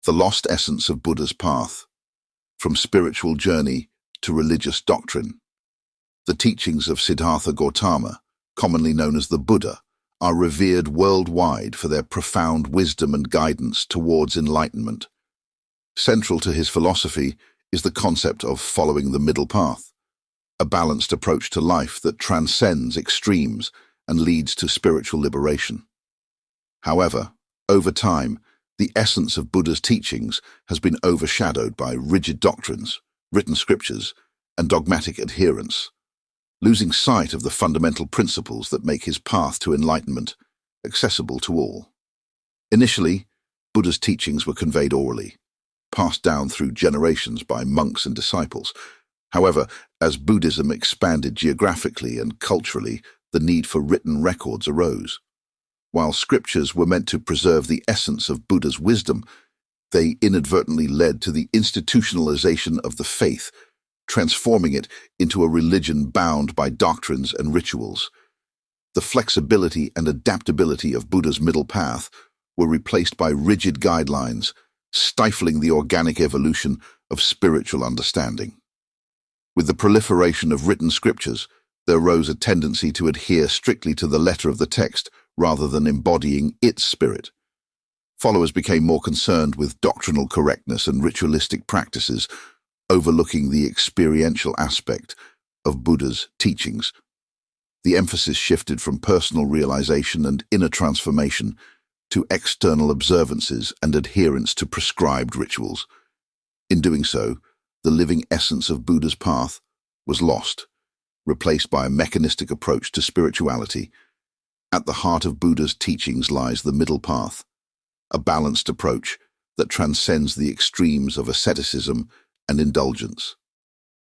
The lost essence of Buddha's path, from spiritual journey to religious doctrine. The teachings of Siddhartha Gautama, commonly known as the Buddha, are revered worldwide for their profound wisdom and guidance towards enlightenment. Central to his philosophy is the concept of following the middle path, a balanced approach to life that transcends extremes and leads to spiritual liberation. However, over time, the essence of Buddha's teachings has been overshadowed by rigid doctrines, written scriptures, and dogmatic adherence, losing sight of the fundamental principles that make his path to enlightenment accessible to all. Initially, Buddha's teachings were conveyed orally, passed down through generations by monks and disciples. However, as Buddhism expanded geographically and culturally, the need for written records arose. While scriptures were meant to preserve the essence of Buddha's wisdom, they inadvertently led to the institutionalization of the faith, transforming it into a religion bound by doctrines and rituals. The flexibility and adaptability of Buddha's middle path were replaced by rigid guidelines, stifling the organic evolution of spiritual understanding. With the proliferation of written scriptures, there arose a tendency to adhere strictly to the letter of the text rather than embodying its spirit. Followers became more concerned with doctrinal correctness and ritualistic practices, overlooking the experiential aspect of Buddha's teachings. The emphasis shifted from personal realization and inner transformation to external observances and adherence to prescribed rituals. In doing so, the living essence of Buddha's path was lost, replaced by a mechanistic approach to spirituality. At the heart of Buddha's teachings lies the middle path, a balanced approach that transcends the extremes of asceticism and indulgence.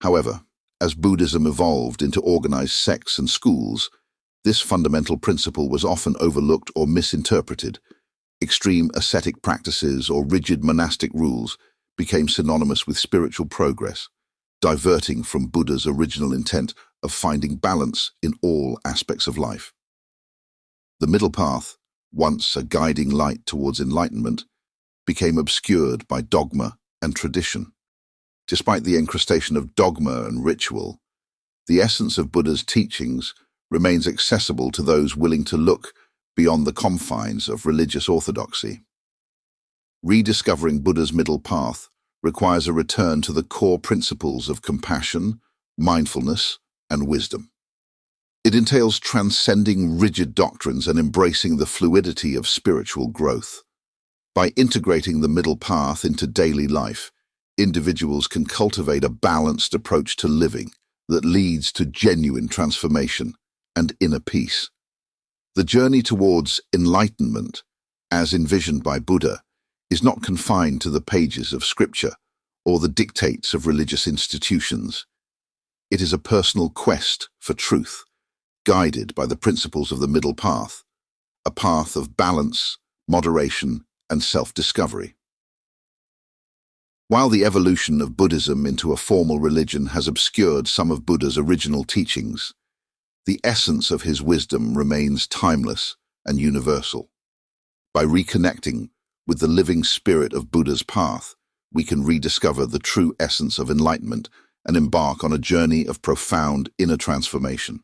However, as Buddhism evolved into organized sects and schools, this fundamental principle was often overlooked or misinterpreted. Extreme ascetic practices or rigid monastic rules became synonymous with spiritual progress, diverting from Buddha's original intent of finding balance in all aspects of life. The middle path, once a guiding light towards enlightenment, became obscured by dogma and tradition. Despite the incrustation of dogma and ritual, the essence of Buddha's teachings remains accessible to those willing to look beyond the confines of religious orthodoxy. Rediscovering Buddha's middle path requires a return to the core principles of compassion, mindfulness, and wisdom. It entails transcending rigid doctrines and embracing the fluidity of spiritual growth. By integrating the middle path into daily life, individuals can cultivate a balanced approach to living that leads to genuine transformation and inner peace. The journey towards enlightenment, as envisioned by Buddha, is not confined to the pages of scripture or the dictates of religious institutions. It is a personal quest for truth, guided by the principles of the middle path, a path of balance, moderation, and self-discovery. While the evolution of Buddhism into a formal religion has obscured some of Buddha's original teachings, the essence of his wisdom remains timeless and universal. By reconnecting with the living spirit of Buddha's path, we can rediscover the true essence of enlightenment and embark on a journey of profound inner transformation.